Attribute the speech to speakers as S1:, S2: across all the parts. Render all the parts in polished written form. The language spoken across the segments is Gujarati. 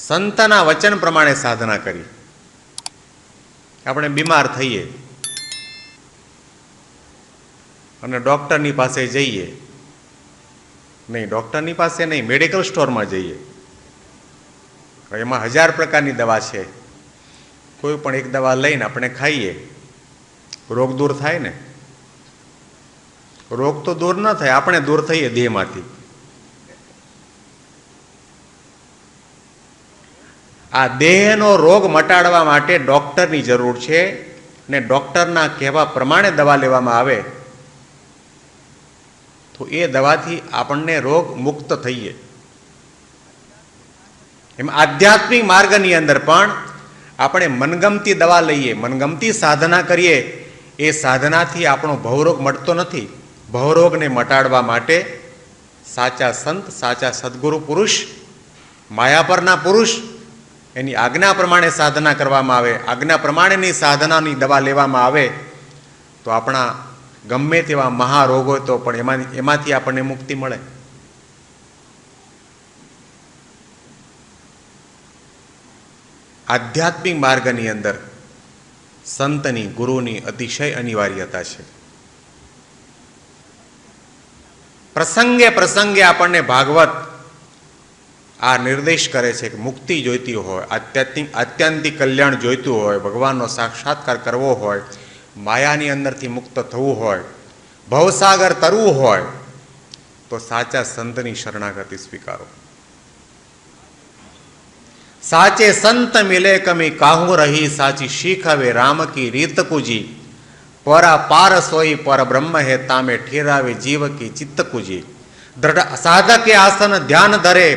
S1: સંતના વચન પ્રમાણે સાધના કરી. આપણે બીમાર થઈએ અને ડૉક્ટરની પાસે જઈએ, નહીં ડૉક્ટરની પાસે નહીં, મેડિકલ સ્ટોરમાં જઈએ. એમાં 1000 પ્રકારની દવા છે. કોઈ પણ એક દવા લઈને આપણે ખાઈએ, રોગ દૂર થાય ને? રોગ તો દૂર ન થાય, આપણે દૂર થઈએ દેહમાંથી. આ દેહનો રોગ મટાડવા માટે ડૉક્ટરની જરૂર છે ને ડૉક્ટરના કહેવા પ્રમાણે દવા લેવામાં આવે તો એ દવાથી આપણને રોગ મુક્ત થઈએ. એમ આધ્યાત્મિક માર્ગની અંદર પણ આપણે મનગમતી દવા લઈએ, મનગમતી સાધના કરીએ, એ સાધનાથી આપણો ભવરોગ મટતો નથી. ભવરોગને મટાડવા માટે સાચા સંત, સાચા સદગુરુ પુરુષ, માયાપરના પુરુષ, એની આજ્ઞા પ્રમાણે સાધના કરવામાં આવે, આજ્ઞા પ્રમાણેની સાધનાની દવા લેવામાં આવે તો આપણા ગમે તેવા મહારોગ હોય તો પણ એમાંથી આપણને મુક્તિ મળે. આધ્યાત્મિક માર્ગની અંદર સંતની, ગુરુની અતિશય અનિવાર્યતા છે. પ્રસંગે પ્રસંગે આપણને ભાગવત આ નિર્દેશ કરે છે કે મુક્તિ જોઈતી હોય, આત્યંતિક કલ્યાણ જોઈતું હોય, ભગવાનનો સાક્ષાત્કાર કરવો હોય, માયાની અંદરથી મુક્ત થવું હોય, ભવસાગર તરવું હોય તો સાચા સંતની શરણાગતિ સ્વીકારો. સાચે સંત મિલે કમી કાહુ રહી, સાચી શીખ હવે રામ કી રીત કુજી, પરા પાર સોઈ પર બ્રહ્મ હે તામે ઠેરાવે જીવ કી ચિત્ત કુજી. દ્રઢ સાધકે આસન ધ્યાન ધરે,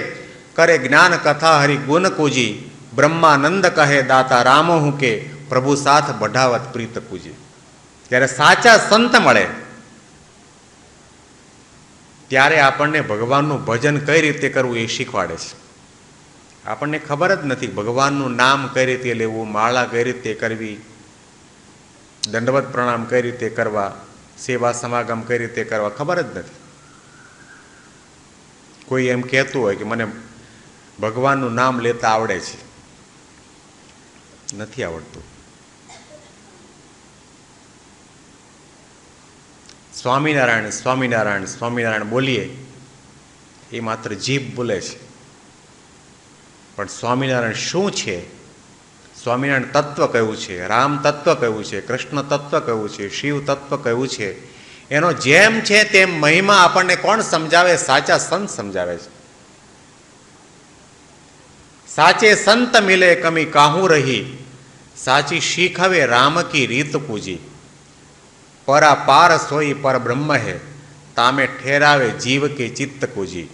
S1: કરે જ્ઞાન કથા હરિ ગુણ કુજી, બ્રહ્માનંદ કહે દાતા રામ હું કે, પ્રભુ સાથ બઢાવત પ્રીત કુજી. જ્યારે સાચા સંત મળે ત્યારે આપણને ભગવાનનું ભજન કઈ રીતે કરવું એ શીખવાડે છે. આપણને ખબર જ નથી ભગવાનનું નામ કઈ રીતે લેવું, માળા કઈ રીતે કરવી, દંડવત પ્રણામ કઈ રીતે કરવા, સેવા સમાગમ કઈ રીતે કરવા, ખબર જ નથી. કોઈ એમ કહેતું હોય કે મને ભગવાનનું નામ લેતા આવડે છે, નથી આવડતું. સ્વામિનારાયણ સ્વામિનારાયણ સ્વામિનારાયણ બોલીએ એ માત્ર જીભ બોલે છે, પણ સ્વામિનારાયણ શું છે, સ્વામિનારાયણ તત્વ કયું છે, રામ તત્વ કયું છે, કૃષ્ણ તત્વ કયું છે, શિવ તત્વ કયું છે, એનો જેમ છે તેમ મહિમા આપણને કોણ સમજાવે? સાચા સંત સમજાવે છે. સાચે સંત મિલે કમી કાહુ રહી, સાચી શીખ હવે રામ કી રીત પૂજી, પરા પાર સોઈ પર બ્રહ્મ હે તામે ઠેરાવે જીવ કે ચિત્ત કુજી.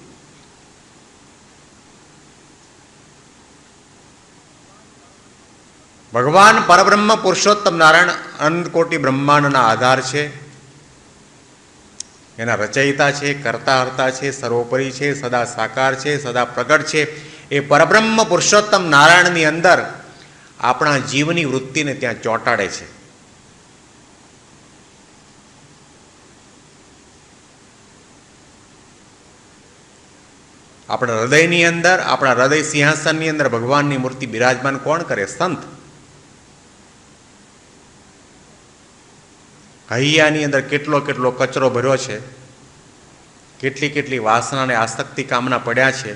S1: ભગવાન પરબ્રહ્મ પુરુષોત્તમ નારાયણ અનંતકોટી બ્રહ્માંડના આધાર છે, એના રચયિતા છે, કરતા હર્તા છે, સર્વોપરી છે, સદા સાકાર છે, સદા પ્રગટ છે. એ પરબ્રહ્મ પુરુષોત્તમ નારાયણની અંદર આપણા જીવની વૃત્તિને ત્યાં ચોંટાડે છે. આપણા હૃદયની અંદર, આપણા હૃદય સિંહાસનની અંદર ભગવાનની મૂર્તિ બિરાજમાન કોણ કરે? સંત. હૈયાની અંદર કેટલો કેટલો કચરો ભર્યો છે, કેટલી કેટલી વાસના અને આસક્તિ કામના પડ્યા છે.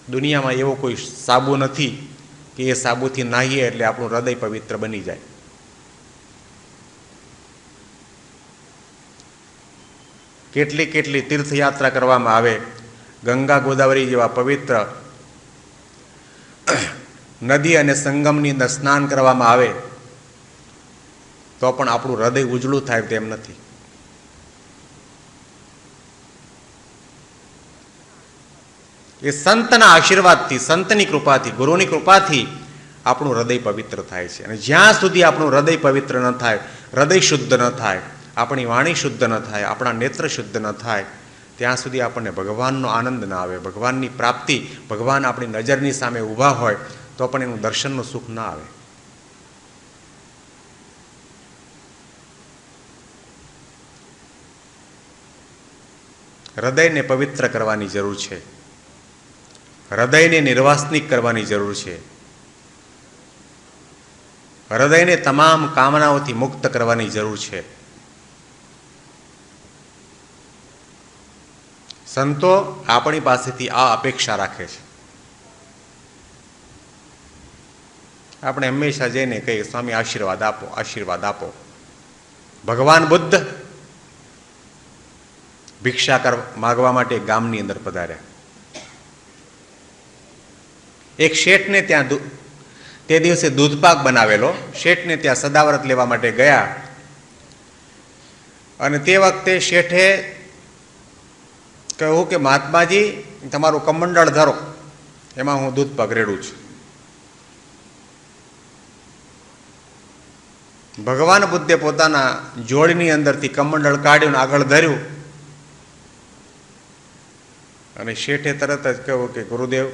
S1: દુનિયામાં એવો કોઈ સાબુ નથી કે એ સાબુથી નાહીએ એટલે આપણું હૃદય પવિત્ર બની જાય. કેટલી કેટલી તીર્થયાત્રા કરવામાં આવે, ગંગા ગોદાવરી જેવા પવિત્ર નદી અને સંગમની અંદર સ્નાન કરવામાં આવે તો પણ આપણું હૃદય ઉજળું થાય તેમ નથી. એ સંતના આશીર્વાદથી, સંતની કૃપાથી, ગુરુની કૃપાથી આપણું હૃદય પવિત્ર થાય છે. અને જ્યાં સુધી આપણું હૃદય પવિત્ર ન થાય, હૃદય શુદ્ધ ન થાય, આપણી વાણી શુદ્ધ ન થાય, આપણા નેત્ર શુદ્ધ ન થાય, ત્યાં સુધી આપણને ભગવાનનો આનંદ ના આવે, ભગવાનની પ્રાપ્તિ, ભગવાન આપણી નજરની સામે ઊભા હોય તો પણ એનું દર્શનનું સુખ ના આવે. હૃદયને પવિત્ર કરવાની જરૂર છે. હૃદયને નિર્વાસનિક કરવાની જરૂર છે. હૃદયને તમામ કામનાઓથી મુક્ત કરવાની જરૂર છે. સંતો આપણી પાસેથી આ અપેક્ષા રાખે છે. આપણે હંમેશા જઈને કહીએ, સ્વામી આશીર્વાદ આપો, આશીર્વાદ આપો. ભગવાન બુદ્ધ ભિક્ષા માગવા માટે ગામની અંદર પધાર્યા. એક શેઠને ત્યાં તે દિવસે દૂધપાક બનાવેલો, શેઠને ત્યાં સદાવ્રત લેવા માટે ગયા અને તે વખતે શેઠે કહ્યું કે મહાત્માજી, તમારું કમંડળ ધરો, એમાં હું દૂધપાક રેડું છું. ભગવાન બુદ્ધે પોતાના જોડની અંદરથી કમંડળ કાઢ્યું, આગળ ધર્યું અને શેઠે તરત જ કહ્યું કે ગુરુદેવ,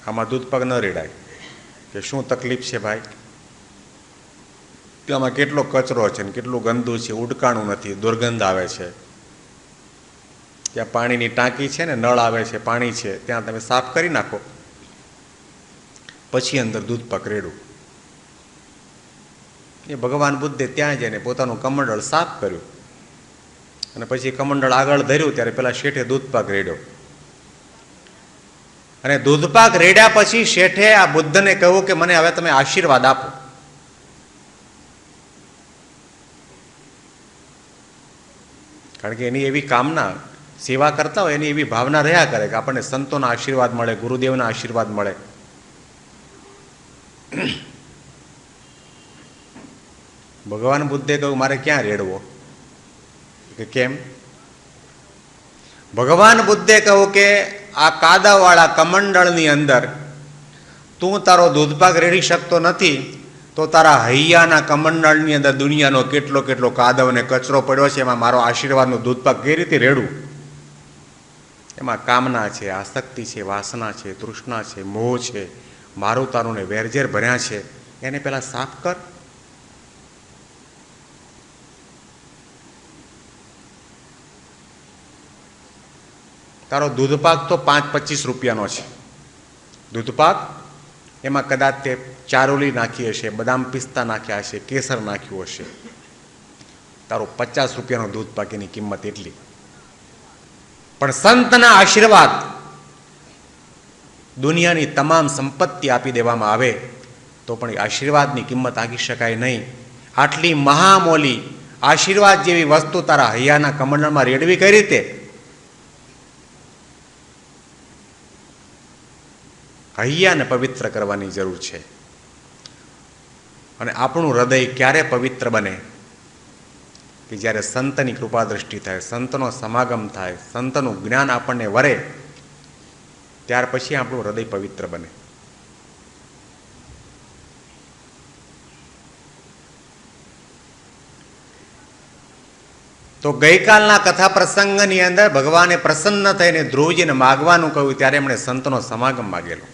S1: આમાં દૂધપાક ન રેડાય. કે શું તકલીફ છે ભાઈ? કે આમાં કેટલો કચરો છે ને કેટલું ગંદુ છે, ઉડકાણું નથી, દુર્ગંધ આવે છે. ત્યાં પાણીની ટાંકી છે ને, નળ આવે છે, પાણી છે, ત્યાં તમે સાફ કરી નાખો, પછી અંદર દૂધપાક રેડું. એ ભગવાન બુદ્ધે ત્યાં જઈને પોતાનું કમંડળ સાફ કર્યું અને પછી કમંડળ આગળ ધર્યું ત્યારે પેલા શેઠે દૂધપાક રેડ્યો. અને દૂધપાક રેડ્યા પછી શેઠે આ બુદ્ધને કહ્યું કે મને હવે તમે આશીર્વાદ આપો. કારણ કે એની એવી કામના, સેવા કરતા હોય એની એવી ભાવના રહ્યા કરે કે આપણને સંતોના આશીર્વાદ મળે, ગુરુદેવના આશીર્વાદ મળે. ભગવાન બુદ્ધે કહ્યું મારે ક્યાં રેડવો? કે કેમ? ભગવાન બુદ્ધે કહ્યું કે આ કાદાવાળા કમંડળની અંદર તું તારો દૂધપાક રેડી શકતો નથી, તો તારા હૈયાના કમંડળની અંદર દુનિયાનો કેટલો કેટલો કાદવ અને કચરો પડ્યો છે, એમાં મારો આશીર્વાદનો દૂધપાક કઈ રીતે રેડું? એમાં કામના છે, આસક્તિ છે, વાસના છે, તૃષ્ણા છે, મોહ છે, મારું તારું ને વેરઝેર ભર્યા છે, એને પેલા સાફ કર. તારો દૂધપાક તો 5-25 રૂપિયાનો છે. દૂધપાક એમાં કદાચ તે ચારોલી નાખી હશે, બદામ પિસ્તા નાખ્યા હશે, કેસર નાખ્યું હશે. તારો 50 રૂપિયાનો દૂધપાક, એની કિંમત એટલી. પણ સંતના આશીર્વાદ, દુનિયાની તમામ સંપત્તિ આપી દેવામાં આવે તો પણ એ આશીર્વાદની કિંમત આંકી શકાય નહીં. આટલી મહામોલી આશીર્વાદ જેવી વસ્તુ તારા હૈયાના કમંડળમાં રેડવી કઈ રીતે? હૈયાને પવિત્ર કરવાની જરૂર છે. અને આપણું હૃદય ક્યારે પવિત્ર બને? કે જ્યારે સંતની કૃપા દ્રષ્ટિ થાય, સંતનો સમાગમ થાય, સંતનું જ્ઞાન આપણને વરે, ત્યાર પછી આપણું હૃદય પવિત્ર બને. તો ગઈકાલના કથા પ્રસંગની અંદર ભગવાને પ્રસન્ન થઈને ધ્રુવજીને માગવાનું કહ્યું ત્યારે એમણે સંતનો સમાગમ માગેલો.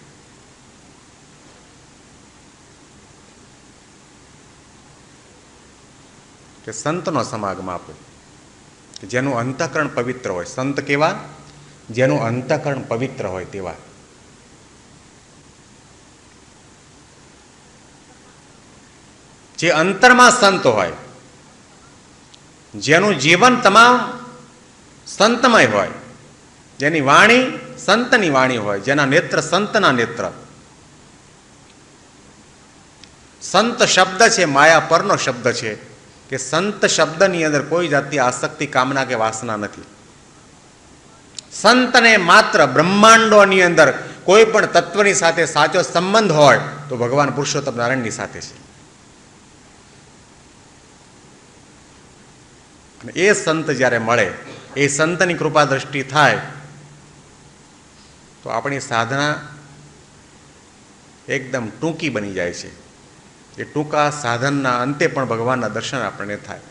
S1: કે સંતનો સમાગમ આપો, કે જેનું અંતઃકરણ પવિત્ર હોય. સંત કેવા? જેનું અંતઃકરણ પવિત્ર હોય તેવા. જે અંતરમાં સંત હોય, જેનું જીવન તમામ સંતમય હોય, જેની વાણી સંતની વાણી હોય, જેના નેત્ર સંતના નેત્ર. સંત શબ્દ છે માયા પરનો શબ્દ છે, કે સંત શબ્દની અંદર કોઈ જાતની આસક્તિ, કામના કે વાસના નથી. સંતને માત્ર બ્રહ્માંડોની અંદર કોઈ પણ તત્વની સાથે સાચો સંબંધ હોય તો ભગવાન પુરુષોત્તમ નારાયણની સાથે છે. અને એ સંત જ્યારે મળે, એ સંતની કૃપા દ્રષ્ટિ થાય તો આપણી સાધના એકદમ ટૂંકી બની જાય છે. એ ટૂંકા સાધનના અંતે પણ ભગવાનના દર્શન આપણને થાય.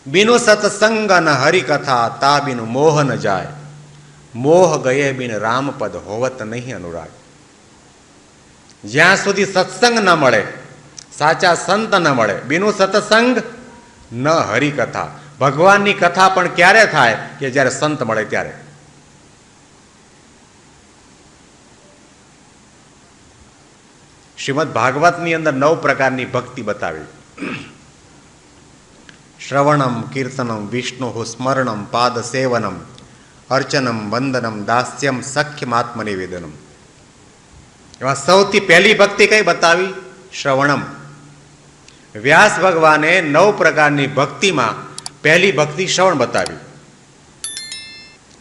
S1: બિનુ સત્સંગ ન હરિકથા તા બિનુ મોહ ન જાય, મોહ ગયે બિન રામપદ હોવત નહીં અનુરાગ. જ્યાં સુધી સત્સંગ ન મળે, સાચા સંત ન મળે, બિનુ સત્સંગ ન હરિકથા. ભગવાનની કથા પણ ક્યારે થાય? કે જ્યારે સંત મળે ત્યારે. શ્રીમદ ભાગવતની અંદર 9 પ્રકારની ભક્તિ બતાવી. શ્રવણમ, કીર્તનમ, વિષ્ણુ સ્મરણમ, પાદ સેવનમ, અર્ચનમ, વંદનમ, દાસ્યમ, સખ્યમ, આત્મનિવેદનમ. એમાં સૌથી પહેલી ભક્તિ કઈ બતાવી? શ્રવણમ. વ્યાસ ભગવાને 9 પ્રકારની ભક્તિમાં પહેલી ભક્તિ શ્રવણ બતાવી.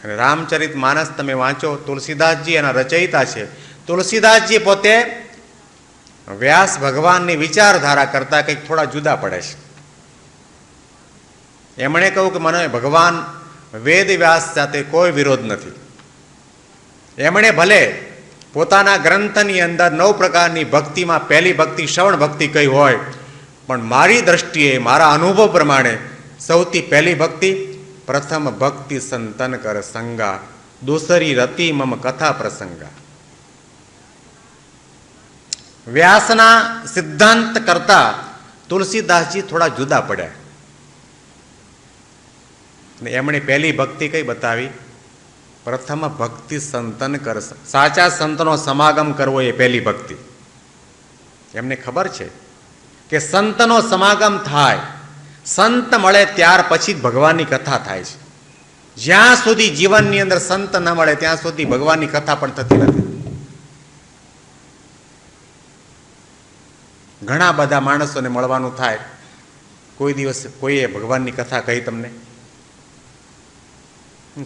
S1: અને રામચરિત માનસ તમે વાંચો, તુલસીદાસજી એના રચયિતા છે. તુલસીદાસજી પોતે વ્યાસ ભગવાનની વિચારધારા કરતા કંઈક થોડા જુદા પડે છે. એમણે કહ્યું કે મને ભગવાન વેદ વ્યાસ સાથે કોઈ વિરોધ નથી. એમણે ભલે પોતાના ગ્રંથની અંદર 9 પ્રકારની ભક્તિમાં પહેલી ભક્તિ શ્રવણ ભક્તિ કઈ હોય, પણ મારી દ્રષ્ટિએ, મારા અનુભવ પ્રમાણે સૌથી પહેલી ભક્તિ પ્રથમ ભક્તિ સંતન કર સંગા, દૂસરી રતિ મમ કથા પ્રસંગા. વ્યાસના સિદ્ધાંત કરતા તુલસીદાસજી થોડા જુદા પડ્યા. એમણે પહેલી ભક્તિ કઈ બતાવી? પ્રથમ ભક્તિ સંતન કર, સાચા સંતનો સમાગમ કરવો એ પહેલી ભક્તિ. એમને ખબર છે કે સંતનો સમાગમ થાય, સંત મળે ત્યાર પછી જ ભગવાનની કથા થાય છે. જ્યાં સુધી જીવનની અંદર સંત ન મળે ત્યાં સુધી ભગવાનની કથા પણ થતી નથી. ઘણા બધા માણસોને મળવાનું થાય, કોઈ દિવસ કોઈએ ભગવાનની કથા કહી તમને?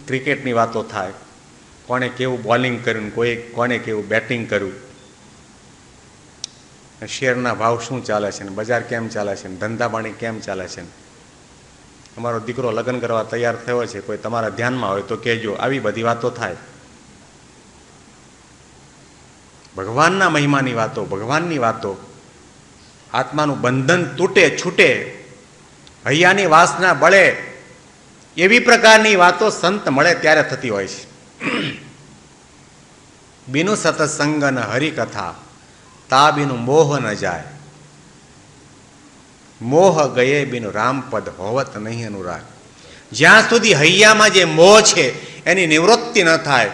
S1: ક્રિકેટની વાતો થાય, કોણે કેવું બોલિંગ કર્યું, કોણે કેવું બેટિંગ કર્યું, શેરના ભાવ શું ચાલે છે, બજાર કેમ ચાલે છે, ધંધા પાણી કેમ ચાલે છે, અમારો દીકરો લગ્ન કરવા તૈયાર થયો છે, કોઈ તમારા ધ્યાનમાં હોય તો કહેજો. આવી બધી વાતો થાય. ભગવાનના મહિમાની વાતો, ભગવાનની વાતો, આત્માનું બંધન તૂટે છૂટે, હૈયાની વાસના બળે, એવી પ્રકારની વાતો સંત મળે ત્યારે થતી હોય છે. બીનું સતસંગ ન હરિકથા, તા બીનું મોહ ન જાય. મોહ ગયે બીનું રામપદ હોવત નહીં અનુરાગ. જ્યાં સુધી હૈયામાં જે મોહ છે એની નિવૃત્તિ ન થાય,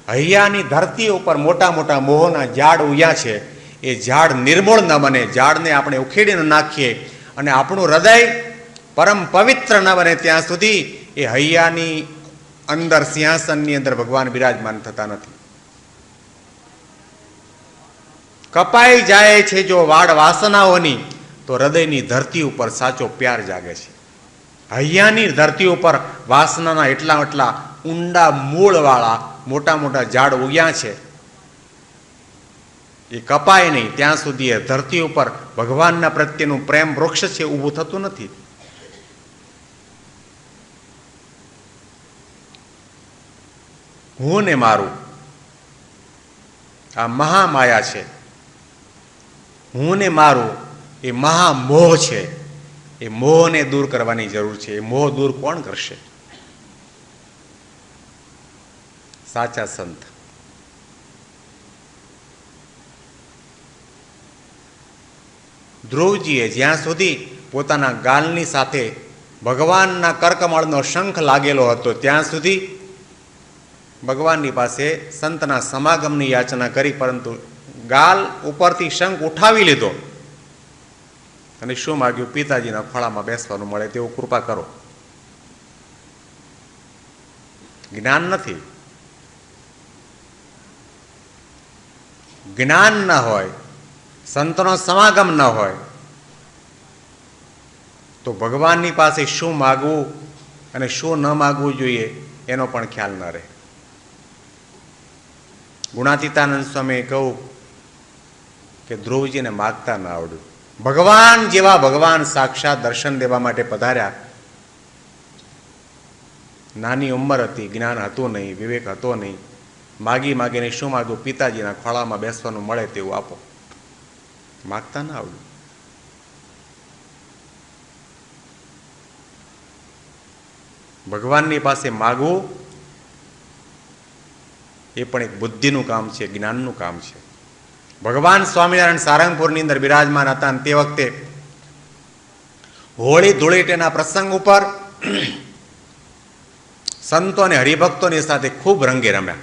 S1: હૈયાની ધરતી ઉપર મોટા મોટા મોહના ઝાડ ઉગ્યા છે, એ ઝાડ નિર્મૂળ ન બને, ઝાડને આપણે ઉખેડી ન નાખીએ અને આપણું હૃદય પરમ પવિત્ર ન બને ત્યાં સુધી એ હૈયાની અંદર, સિંહાસનની અંદર ભગવાન બિરાજમાન થતા નથી. કપાઈ જાય છે જો વાડ વાસનાઓની, તો હૃદયની ધરતી ઉપર સાચો પ્યાર જાગે છે. હૈયાની ધરતી ઉપર વાસનાના એટલા ઊંડા મૂળવાળા મોટા મોટા ઝાડ ઉગ્યા છે, એ કપાય નહીં ત્યાં સુધી એ ધરતી ઉપર ભગવાનના પ્રત્યેનું પ્રેમ વૃક્ષ છે ઊભું થતું નથી. હું ને મારું, આ મહામાયા છે. હું ને મારું એ મહામોહ છે. એ મોહને દૂર કરવાની જરૂર છે. એ મોહ દૂર કોણ કરશે? સાચા સંત. ધ્રુવજીએ જ્યાં સુધી પોતાના ગાલની સાથે ભગવાનના કર્કમળનો શંખ લાગેલો હતો ત્યાં સુધી ભગવાનની પાસે સંતના સમાગમની યાચના કરી, પરંતુ ગાલ ઉપરથી શંખ ઉઠાવી લીધો અને શું માગ્યું? પિતાજીના ખોળામાં બેસવાનું મળે તેવું કૃપા કરો. જ્ઞાન નથી. જ્ઞાન ન હોય, સંતનો સમાગમ ન હોય તો ભગવાનની પાસે શું માગવું અને શું ન માગવું જોઈએ એનો પણ ખ્યાલ ન રહે. ગુણાતીતાનંદ સ્વામીએ કહ્યું કે ધ્રુવજીને માગતા ન આવડ્યું. ભગવાન જેવા ભગવાન સાક્ષાત દર્શન દેવા માટે પધાર્યા. નાની ઉંમર હતી, જ્ઞાન હતું નહીં, વિવેક હતો નહીં. માગીને શું માગ્યું? પિતાજીના ખોળામાં બેસવાનું મળે તેવું આપો. માગતા ના આવડ્યું. ભગવાનની પાસે માગવું એ પણ એક બુદ્ધિનું કામ છે, જ્ઞાનનું કામ છે. ભગવાન સ્વામિનારાયણ સારંગપુરની અંદર બિરાજમાન હતા અને તે વખતે હોળી ધૂળેટીના પ્રસંગ ઉપર સંતો અને હરિભક્તોની સાથે ખૂબ રંગે રમ્યા.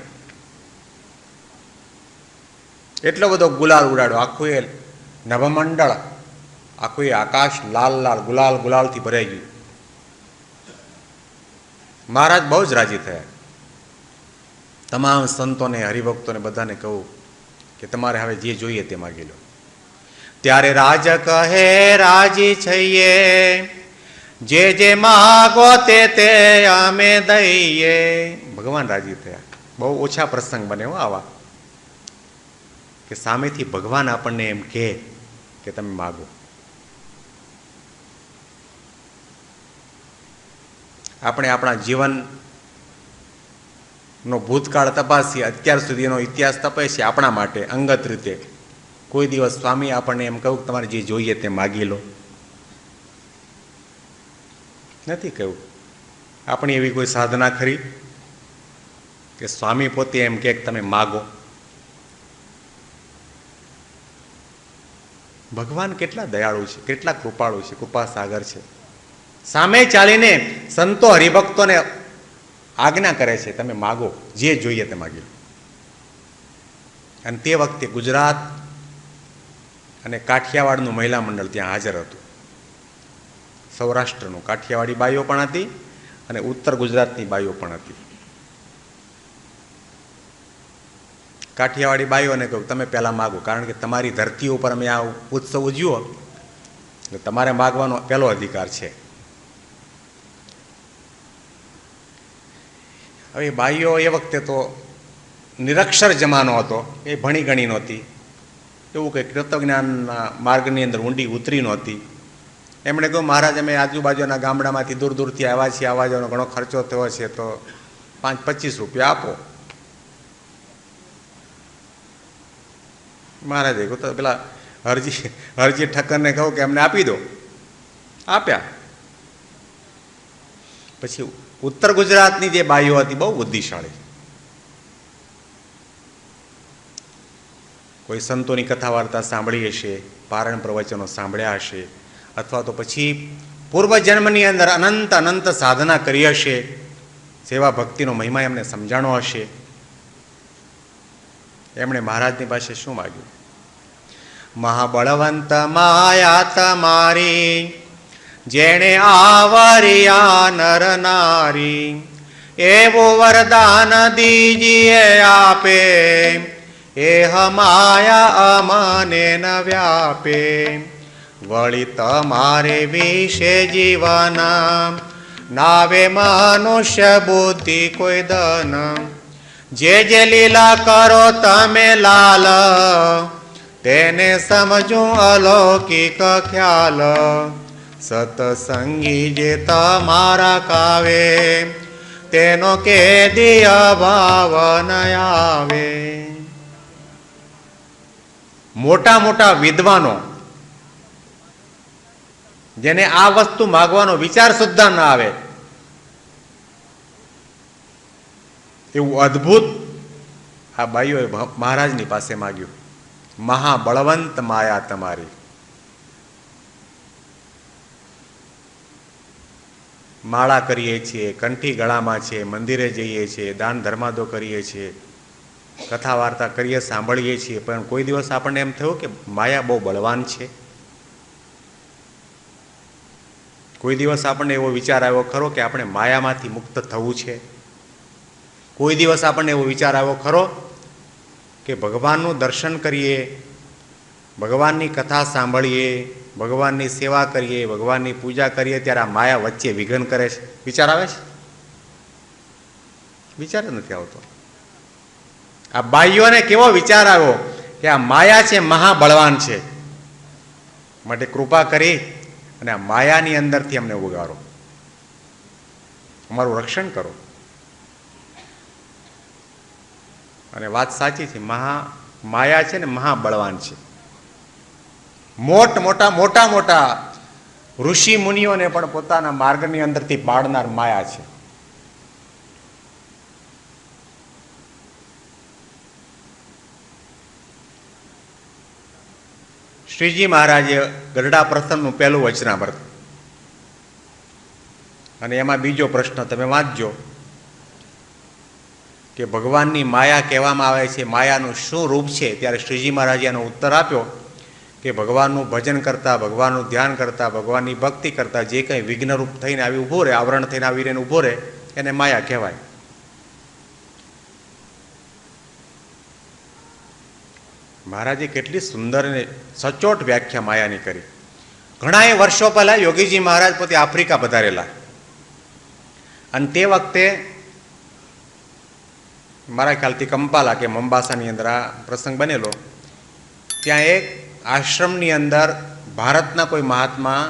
S1: એટલો બધો ગુલાલ ઉડાડ્યો, આખું એ નભમંડળ, આખું એ આકાશ લાલ લાલ ગુલાલ ગુલાલથી ભરાઈ ગયું. મહારાજ બહુ જ રાજી થયા. તમામ સંતોને, હરિભક્તોને બધાને કહું કે તમારે હવે જે જોઈએ તે માગી લો. ત્યારે રાજ કહે રાજી છઈએ, જે જે માગો તે અમે દઈએ. ભગવાન રાજી થયા. બહુ ઓછા પ્રસંગ બને હો આવા, કે સામેથી ભગવાન આપણને એમ કહે કે તમે માગો. આપણે આપણા જીવનનો ભૂતકાળ તપાસીએ, અત્યાર સુધીનો ઇતિહાસ તપાસીએ આપણા માટે અંગત રીતે. કોઈ દિવસ સ્વામી આપણને એમ કહ્યું તમારે જે જોઈએ તે માગી લો? નથી કહ્યું. આપણી એવી કોઈ સાધના ખરી કે સ્વામી પોતે એમ કહે કે તમે માગો? ભગવાન કેટલા દયાળુ છે, કેટલા કૃપાળુ છે, કૃપા સાગર છે. સામે ચાલીને સંતો હરિભક્તોને આજ્ઞા કરે છે તમે માગો, જે જોઈએ તે માગી લો. અને તે વખતે ગુજરાત અને કાઠિયાવાડનું મહિલા મંડળ ત્યાં હાજર હતું. સૌરાષ્ટ્રનું કાઠિયાવાડી બાઈઓ પણ હતી અને ઉત્તર ગુજરાતની બાઈઓ પણ હતી. કાઠિયાવાડી બાઈઓને કહ્યું તમે પહેલાં માગો, કારણ કે તમારી ધરતી ઉપર અમે આ ઉત્સવ ઉજવ્યો એટલે તમારે માગવાનો પહેલો અધિકાર છે. હવે બાઈઓ એ વખતે તો નિરક્ષર જમાનો હતો, એ ભણી ગણી નહોતી, એવું કંઈક તત્વજ્ઞાનના માર્ગની અંદર ઊંડી ઉતરી નહોતી. એમણે કહ્યું મહારાજ અમે આજુબાજુના ગામડામાંથી દૂર દૂરથી આવ્યા છીએ, આવવા જવાનો ઘણો ખર્ચો થયો છે, તો 5-25 રૂપિયા આપો. મહારાજે કહ્યું તો પેલા હરજી ઠક્કરને કહું કે એમને આપી દો. આપ્યા. પછી ઉત્તર ગુજરાતની જે બાઈઓ હતી બહુ બુદ્ધિશાળી, કોઈ સંતોની કથા વાર્તા સાંભળી હશે, પારણ પ્રવચનો સાંભળ્યા હશે, અથવા તો પછી પૂર્વજન્મની અંદર અનંત અનંત સાધના કરી હશે, સેવા ભક્તિનો મહિમા એમને સમજાણો હશે. એમણે મહારાજની પાસે શું માગ્યું? મહાબળવંત માયા તમારી, જેણે આવરિયા નર નારી, એવું વરદાન દીજીએ આપે, એ હમાયા અમને ન વ્યાપે. વળી તમારે વિશે જીવન, નાવે મનુષ્ય બુદ્ધિ કોઈ દન. જે જે લીલા કરો તમે લાલ, તેને સમજું અલૌકિક ખ્યાલ. સતસંગી જે તમારા કાવે, તેનો કેદી અભાવ ન આવે. મોટા મોટા વિદ્વાનો જેને આ વસ્તુ માગવાનો વિચાર સુદ્ધા ન આવે, એવું અદ્ભુત આ બાઈઓએ મહારાજની પાસે માગ્યું. મહાબળવંત માયા તમારી. માળા કરીએ છીએ, કંઠી ગળામાં છે, મંદિરે જઈએ છીએ, દાન ધર્માદો કરીએ છીએ, કથા વાર્તા કરીએ, સાંભળીએ છીએ, પણ કોઈ દિવસ આપણને એમ થયું કે માયા બહુ બળવાન છે? કોઈ દિવસ આપણને એવો વિચાર આવ્યો ખરો કે આપણે માયામાંથી મુક્ત થવું છે? કોઈ દિવસ આપણને એવો વિચાર આવ્યો ખરો કે ભગવાનનું દર્શન કરીએ, ભગવાનની કથા સાંભળીએ, ભગવાનની સેવા કરીએ, ભગવાનની પૂજા કરીએ, ત્યારે આ માયા વચ્ચે વિઘ્ન કરે છે? વિચાર આવે છે? વિચાર નથી આવતો. આ બાઈઓને કેવો વિચાર આવ્યો કે આ માયા છે મહાબળવાન છે, માટે કૃપા કરી અને આ માયાની અંદરથી અમને ઉગારો, અમારું રક્ષણ કરો. અને વાત સાચી છે, માયા છે ને મહાબળવાન છે. મોટા ઋષિ મુનિઓને પણ પોતાના માર્ગની અંદરથી પાડનાર માયા છે. શ્રીજી મહારાજે ગરડા પ્રથમનું પહેલું વચનામૃત, અને એમાં બીજો પ્રશ્ન તમે વાંચજો કે ભગવાનની માયા કહેવામાં આવે છે, માયાનું શું રૂપ છે, ત્યારે શ્રીજી મહારાજે એનો ઉત્તર આપ્યો કે ભગવાનનું ભજન કરતા, ભગવાનનું ધ્યાન કરતા, ભગવાનની ભક્તિ કરતા જે કંઈ વિઘ્નરૂપ થઈને આવી ઊભો રહે, આવરણ થઈને આવીને ઊભો રહે, એને માયા કહેવાય. મહારાજે કેટલી સુંદર અને સચોટ વ્યાખ્યા માયાની કરી. ઘણા એ વર્ષો પહેલા યોગીજી મહારાજ પોતે આફ્રિકા પધારેલા, અને તે વખતે મારા ખ્યાલથી કંપાલા કે મંબાસાની અંદર આ પ્રસંગ બનેલો. ત્યાં એક આશ્રમની અંદર ભારતના કોઈ મહાત્મા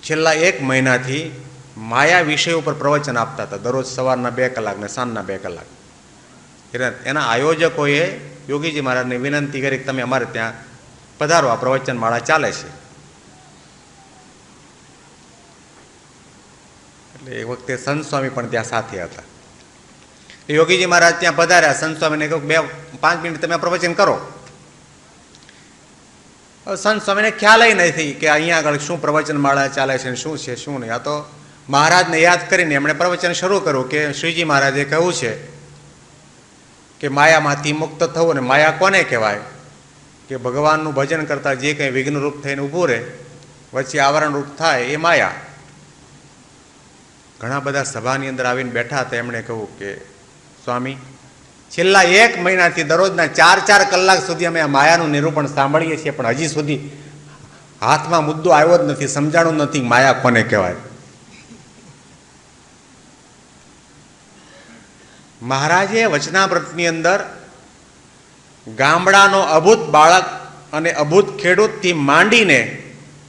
S1: છેલ્લા 1 મહિનાથી માયા વિષય ઉપર પ્રવચન આપતા હતા, દરરોજ સવારના 2 કલાક ને સાંજના 2 કલાક. એના આયોજકોએ યોગીજી મહારાજને વિનંતી કરી કે તમે અમારે ત્યાં પધારો, આ પ્રવચન માળા ચાલે છે. એટલે એ વખતે સંત સ્વામી પણ ત્યાં સાથે હતા. યોગીજી મહારાજ ત્યાં પધાર્યા. સંત સ્વામીને કહ્યું 2-5 મિનિટ તમે પ્રવચન કરો. સંત સ્વામીને ખ્યાલ નથી કે અહીંયા આગળ શું પ્રવચન માળા ચાલે છે, શું છે શું નહીં. આ તો મહારાજને યાદ કરીને એમણે પ્રવચન શરૂ કર્યું કે શ્રીજી મહારાજે કહ્યું છે કે માયામાંથી મુક્ત થવું. ને માયા કોને કહેવાય? કે ભગવાનનું ભજન કરતા જે કંઈ વિઘ્નરૂપ થઈને ઊભું રહે, વચ્ચે આવરણ રૂપ થાય, એ માયા. ઘણા બધા સભાની અંદર આવીને બેઠા હતા. એમણે કહ્યું કે સ્વામી, છેલ્લા 1 મહિનાથી દરરોજના 4-4 કલાક સુધી અમે આ માયાનું નિરૂપણ સાંભળીએ છીએ, પણ હજી સુધી હાથમાં મુદ્દો આવ્યો જ નથી, સમજાણું નથી માયા કોને કહેવાય. મહારાજે વચનામૃતની અંદર ગામડાનો અભૂત બાળક અને અભૂત ખેડૂતથી માંડીને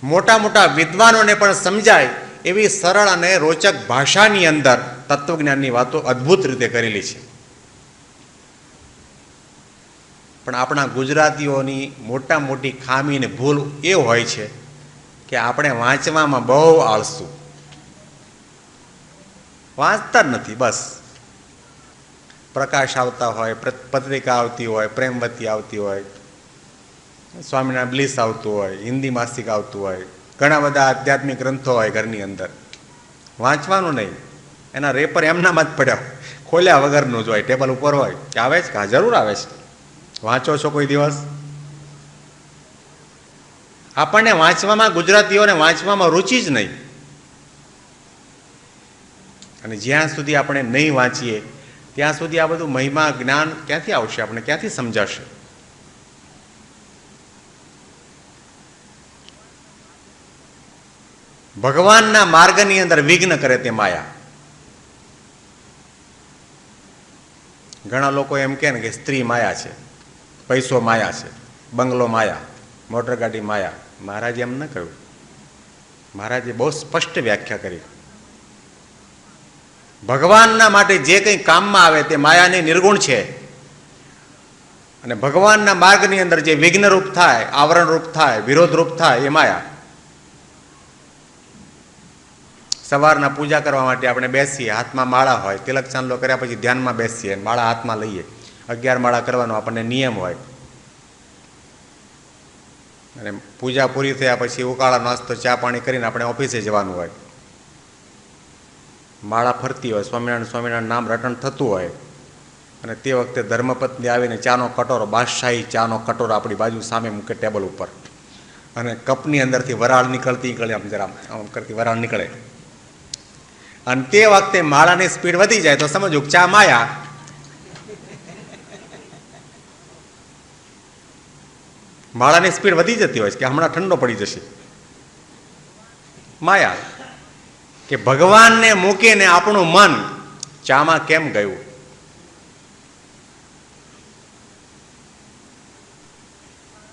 S1: મોટા મોટા વિદ્વાનોને પણ સમજાય એવી સરળ અને રોચક ભાષાની અંદર તત્વજ્ઞાનની વાતો અદ્ભુત રીતે કરેલી છે. પણ આપણા ગુજરાતીઓની મોટા મોટી ખામી અને ભૂલ એ હોય છે કે આપણે વાંચવામાં બહુ આળસુ, વાંચતા જ નથી. બસ પ્રકાશ આવતા હોય, પત્રિકા આવતી હોય, પ્રેમવતી આવતી હોય, સ્વામિનારાયણ બ્લિસ આવતું હોય, હિન્દી માસિક આવતું હોય, ઘણા બધા આધ્યાત્મિક ગ્રંથો હોય ઘરની અંદર. વાંચવાનું નહીં, એના રેપર એમનામાં જ પડ્યા, ખોલ્યા વગરનું જ હોય, ટેબલ ઉપર હોય. આવે છે? હા, જરૂર આવે છે. વાંચો છો કોઈ દિવસ? આપણને વાંચવામાં, ગુજરાતીઓને વાંચવામાં રુચિ જ નહીં. અને જ્યાં સુધી આપણે નહીં વાંચીએ ત્યાં સુધી આ બધું મહિમા જ્ઞાન ક્યાંથી આવશે? આપણે ક્યાંથી સમજાશે? ભગવાનના માર્ગની અંદર વિઘ્ન કરે તે માયા. ઘણા લોકો એમ કહે ને કે સ્ત્રી માયા છે, પૈસો માયા છે, બંગલો માયા, મોટર ગાડી માયા. મહારાજે એમ ન કહ્યું. મહારાજે બહુ સ્પષ્ટ વ્યાખ્યા કરી. ભગવાનના માટે જે કંઈ કામમાં આવે તે માયાને નિર્ગુણ છે, અને ભગવાનના માર્ગની અંદર જે વિઘ્નરૂપ થાય, આવરણરૂપ થાય, વિરોધરૂપ થાય, એ માયા. સવારના પૂજા કરવા માટે આપણે બેસીએ, હાથમાં માળા હોય, તિલક ચાંદલો કર્યા પછી ધ્યાનમાં બેસીએ, માળા હાથમાં લઈએ, 11 માળા કરવાનો આપણને નિયમ હોય. અને પૂજા પૂરી થયા પછી ઉકાળા નાસ્તો ચા પાણી કરીને આપણે ઓફિસે જવાનું હોય. માળા ફરતી હોય, સ્વામિનારાયણ નામ રટણ થતું હોય, અને તે વખતે ધર્મપત્ની આવીને ચાનો કટોરો, બાદશાહી ચાનો કટોરો આપણી બાજુ સામે મૂકે ટેબલ ઉપર, અને કપની અંદરથી વરાળ નીકળે, આમ જરા આમ કરતી વરાળ નીકળે. અને તે વખતે માળાની સ્પીડ વધી જાય તો સમજો ચા માયા. માળાની સ્પીડ વધી જતી હોય કે હમણાં ઠંડો પડી જશે. માયા. કે ભગવાનને મૂકીને આપણું મન ચામાં કેમ ગયું?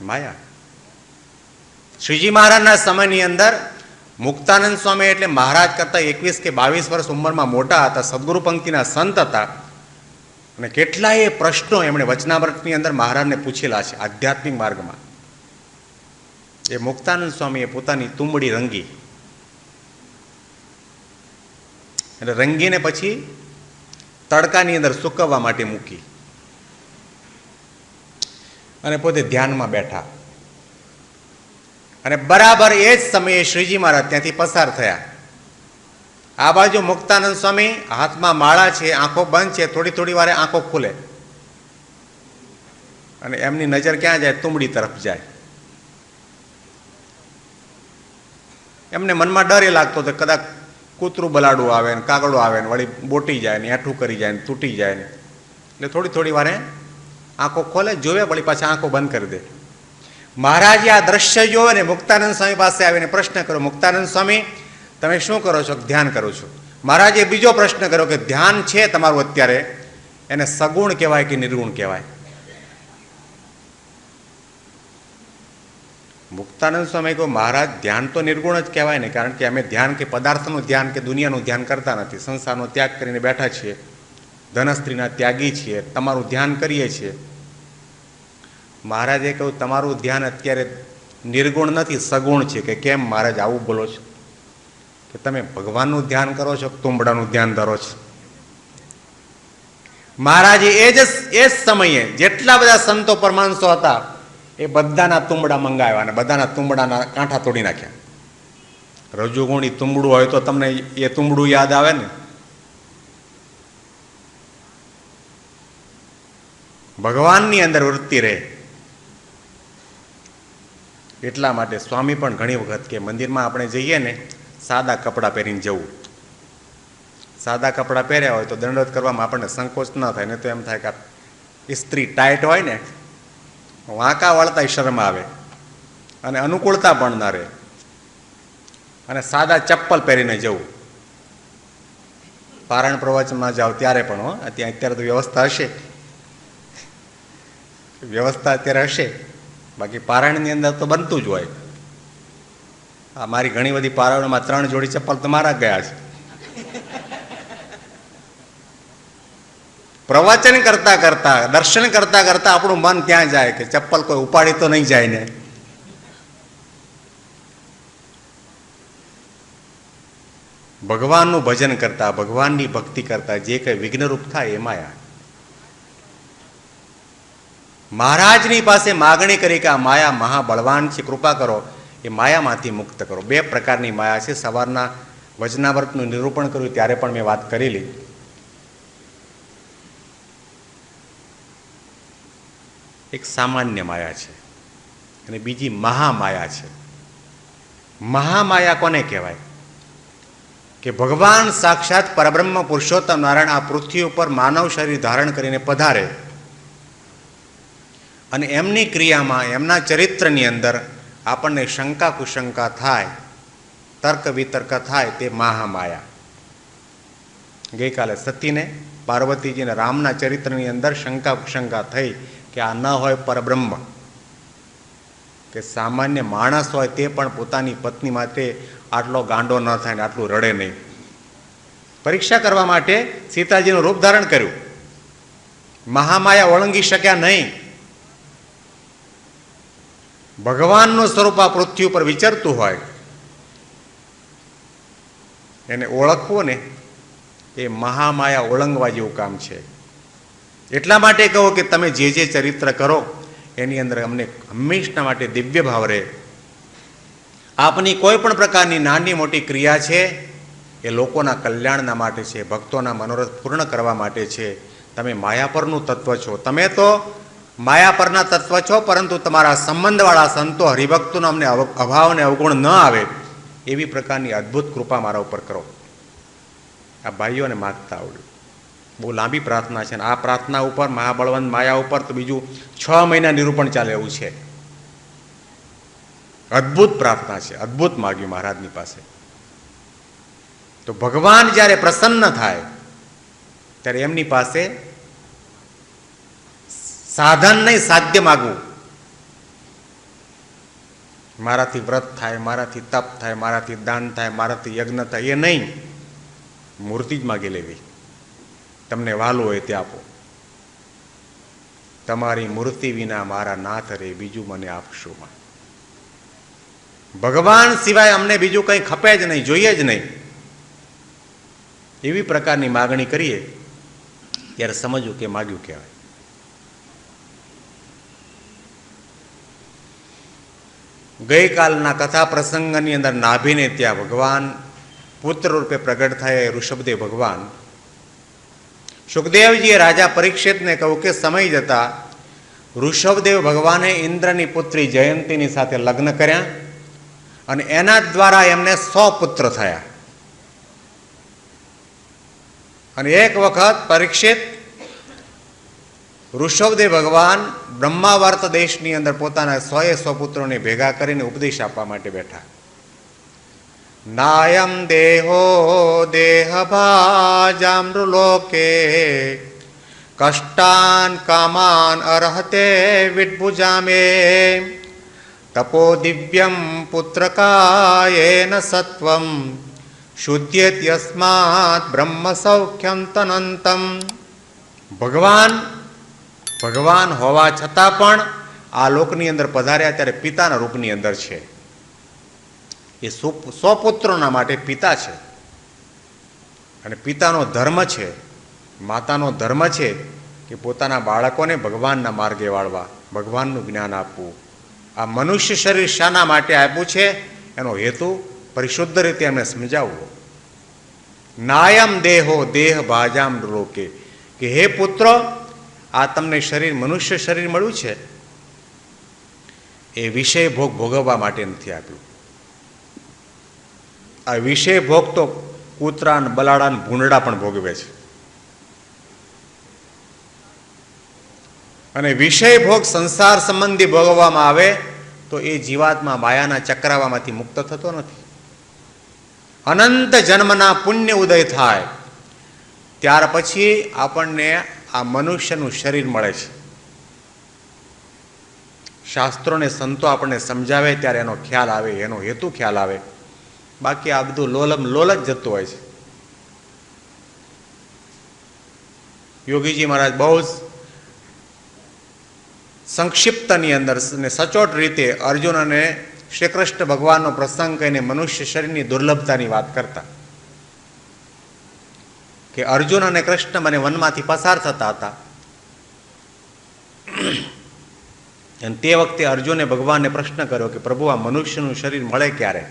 S1: માયા. શ્રીજી મહારાજના સમયની અંદર મુક્તાનંદ સ્વામી એટલે મહારાજ કરતા 21 કે 22 વર્ષ ઉંમરમાં મોટા હતા, સદગુરુ પંક્તિના સંત હતા, અને કેટલાય પ્રશ્નો એમણે વચનામૃતની અંદર મહારાજને પૂછેલા છે આધ્યાત્મિક માર્ગમાં. એ મુક્તાનંદ સ્વામીએ પોતાની તુંબડી રંગી, એટલે રંગીને પછી તડકાની અંદર સૂકવવા માટે મૂકી, અને પોતે ધ્યાનમાં બેઠા. અને બરાબર એ જ સમયે શ્રીજી મહારાજ ત્યાંથી પસાર થયા. આ બાજુ મુક્તાનંદ સ્વામી, હાથમાં માળા છે, આંખો બંધ છે, થોડી થોડી વારે આંખો ખુલે અને એમની નજર ક્યાં જાય? તુંબડી તરફ જાય. એમને મનમાં ડર એ લાગતો હતો કદાચ કૂતરું બલાડું આવે ને કાગડો આવે ને વળી બોટી જાય ને એઠું કરી જાય ને તૂટી જાય ને, એટલે થોડી થોડી વારે આંખો ખોલે, જોવે, વળી પાછા આંખો બંધ કરી દે. મહારાજે આ દ્રશ્ય જોવે ને મુક્તાનંદ સ્વામી પાસે આવીને પ્રશ્ન કર્યો, મુક્તાનંદ સ્વામી તમે શું કરો છો? ધ્યાન કરું છું. મહારાજે બીજો પ્રશ્ન કર્યો કે ધ્યાન છે તમારું અત્યારે, એને સગુણ કહેવાય કે નિર્ગુણ કહેવાય? મુક્તાનંદ સ્વામી કહ્યું, મહારાજ ધ્યાન તો નિર્ગુણ જ કહેવાય ને, કારણ કે અમે ધ્યાન કે પદાર્થનું ધ્યાન કે દુનિયાનું ધ્યાન કરતા નથી, સંસારનો ત્યાગ કરીને બેઠા છીએ, ધનસ્ત્રીના ત્યાગી છીએ, તમારું ધ્યાન કરીએ છીએ. મહારાજે કહ્યું, તમારું ધ્યાન અત્યારે નિર્ગુણ નથી, સગુણ છે. કે કેમ મહારાજ આવું બોલો છો? કે તમે ભગવાનનું ધ્યાન કરો છો, તુંબડાનું ધ્યાન ધરો છો? મહારાજે એ જ સમયે જેટલા બધા સંતો પરમાંસો હતા એ બધાના તુંબડા મંગાવ્યા અને બધાના તુંબડાના કાંઠા તોડી નાખ્યા. રજુગુણી તુંબડું હોય તો તમને એ તુંબડું યાદ આવે ને. ભગવાનની અંદર વૃત્તિ રહે. એટલા માટે સ્વામી પણ ઘણી વખત કે મંદિરમાં આપણે જઈએ ને, સાદા કપડાં પહેરીને જવું. સાદા કપડાં પહેર્યા હોય તો દંડવત કરવામાં આપણને સંકોચ ન થાય, ને તો એમ થાય કે ઇસ્ત્રી ટાઈટ હોય ને, વાંકા વળતા શરમ આવે અને અનુકૂળતા પણ ન રહે. અને સાદા ચપ્પલ પહેરીને જવું. પારણ પ્રવચનમાં જાઓ ત્યારે પણ ત્યાં અત્યારે તો વ્યવસ્થા હશે, વ્યવસ્થા અત્યારે હશે, બાકી પારણની અંદર તો બનતું જ હોય. આ મારી ઘણી બધી પારણોમાં 3 જોડી ચપ્પલ તો મારા ગયા છે. પ્રવચન કરતા કરતા, દર્શન કરતા કરતા આપણું મન ત્યાં જાય કે ચપ્પલ કોઈ ઉપાડી તો નહીં જાય ને. ભગવાનનું ભજન કરતા, ભગવાનની ભક્તિ કરતા જે કંઈ વિઘ્નરૂપ થાય એ માયા. મહારાજની પાસે માગણી કરી કે આ માયા મહાબળવાન છે, કૃપા કરો, એ માયામાંથી મુક્ત કરો. 2 પ્રકારની માયા છે. સવારના વચનાવર્તનું નિરૂપણ કર્યું ત્યારે પણ મેં વાત કરેલી. એક સામાન્ય માયા છે અને બીજી મહામાયા છે. મહામાયા કોને કહેવાય? કે ભગવાન સાક્ષાત પરબ્રહ્મ પુરુષોત્તમ નારાયણ આ પૃથ્વી ઉપર માનવ શરીર ધારણ કરીને પધારે અને એમની ક્રિયામાં, એમના ચરિત્રની અંદર આપણને શંકા કુશંકા થાય, તર્ક વિતર્ક થાય, તે મહામાયા. ગઈકાલે સતીને, પાર્વતીજીને રામના ચરિત્રની અંદર શંકા કુશંકા થઈ કે આ ન હોય પરબ્રહ્મ, કે સામાન્ય માણસ હોય તે પણ પોતાની પત્ની માટે આટલો ગાંડો ન થાય ને આટલું રડે નહીં. પરીક્ષા કરવા માટે સીતાજીનું રૂપ ધારણ કર્યું. મહામાયા ઓળંગી શક્યા નહીં. ભગવાનનું સ્વરૂપ આ પૃથ્વી ઉપર વિચરતું હોય, એને ઓળખવું ને એ મહામાયા ઓળંગવા જેવું કામ છે. એટલા માટે કહો કે તમે જે જે ચરિત્ર કરો એની અંદર અમને હંમેશા માટે દિવ્ય ભાવ રહે. આપની કોઈ પણ પ્રકારની નાની મોટી ક્રિયા છે એ લોકોના કલ્યાણના માટે છે, ભક્તોના મનોરથ પૂર્ણ કરવા માટે છે. તમે માયા પરનું તત્વ છો. તમે તો માયા પરના તત્વ છો, પરંતુ તમારા સંબંધવાળા સંતો હરિભક્તોનો અમને અભાવ અને અવગુણ ન આવે એવી પ્રકારની અદ્ભુત કૃપા મારા ઉપર કરો. આ ભાઈઓને માગતા આવડ્યું. બહુ લાંબી પ્રાર્થના છે. આ પ્રાર્થના ઉપર, મહાબળવંત માયા ઉપર તો બીજું 6 મહિના નિરૂપણ ચાલે એવું છે. અદ્ભુત પ્રાર્થના છે. અદ્ભુત માગ્યું મહારાજની પાસે. તો ભગવાન જ્યારે પ્રસન્ન થાય ત્યારે એમની પાસે સાધન નહીં, સાધ્ય માગવું. મારાથી વ્રત થાય, મારાથી તપ થાય, મારાથી દાન થાય, મારાથી યજ્ઞ થાય, એ નહીં. મૂર્તિ જ માગી લેવી. તમને વાલું હોય તે આપો. તમારી મૂર્તિ વિના મારા નાથ રે, બીજું મને આપશો માં. ભગવાન સિવાય અમને બીજું કંઈ ખપે જ નહીં, જોઈએ જ નહીં. એવી પ્રકારની માગણી કરીએ ત્યારે સમજવું કે માગ્યું કહેવાય. ગઈકાલના કથા પ્રસંગની અંદર નાભીને ત્યાં ભગવાન પુત્ર રૂપે પ્રગટ થયા ઋષભદેવ ભગવાન. સુખદેવજીએ રાજા પરીક્ષિતને કહ્યું કે સમય જતા ઋષભદેવ ભગવાને ઇન્દ્રની પુત્રી જયંતીની સાથે લગ્ન કર્યા અને એના દ્વારા એમને 100 પુત્ર થયા. અને એક વખત પરીક્ષિત ઋષભદેવ ભગવાન બ્રહ્માવર્ત દેશની અંદર પોતાના 100 પુત્રોને ભેગા કરીને ઉપદેશ આપવા માટે બેઠા. નાયમ દેહો દેહભાજામૃલોકે કષ્ટાન કામાન અર્હતે વિડ્ભુજામે તપો દિવ્યમ પુત્રકાયેન સત્વમ શુદ્ધ્યેત યસ્માત બ્રહ્મ સૌખ્યમ તનંતમ. ભગવાન હોવા છતાં પણ આ લોકની અંદર પધાર્યા ત્યારે પિતાના રૂપની અંદર છે. એ 100 પુત્રોના માટે પિતા છે અને પિતાનો ધર્મ છે, માતાનો ધર્મ છે કે પોતાના બાળકોને ભગવાનના માર્ગે વાળવા, ભગવાનનું જ્ઞાન આપવું. આ મનુષ્ય શરીર શાના માટે આપ્યું છે એનો હેતુ પરિશુદ્ધ રીતે એમને સમજાવવો. નાયમ દેહો દેહ ભાજામ લોકે, કે હે પુત્રો, આ તમને શરીર મનુષ્ય શરીર મળ્યું છે એ વિષય ભોગ ભોગવવા માટે નથી આપ્યું. આ વિષય ભોગ તો કૂતરા ને બલાડા ને ભૂંડડા પણ ભોગવે છે. અને વિષય ભોગ સંસાર સંબંધી ભોગવવામાં આવે તો એ જીવાત્મા માયાના ચક્રાવામાંથી મુક્ત થતો નથી. અનંત જન્મના પુણ્ય ઉદય થાય ત્યાર પછી આપણને આ મનુષ્યનું શરીર મળે છે. શાસ્ત્રોને સંતો આપણને સમજાવે ત્યારે એનો ખ્યાલ આવે, એનો હેતુ ખ્યાલ આવે. બાકી આ બધું લોલ જ જતું હોય છે. યોગીજી મહારાજ બહુ જ સંક્ષિપ્તની અંદર ને સચોટ રીતે અર્જુન અને શ્રી કૃષ્ણ ભગવાનનો પ્રસંગ કહીને મનુષ્ય શરીરની દુર્લભતાની વાત કરતા કે અર્જુન અને કૃષ્ણ મને વનમાંથી પસાર થતા હતા અને તે વખતે અર્જુને ભગવાનને પ્રશ્ન કર્યો કે પ્રભુ, આ મનુષ્યનું શરીર મળે ક્યારે?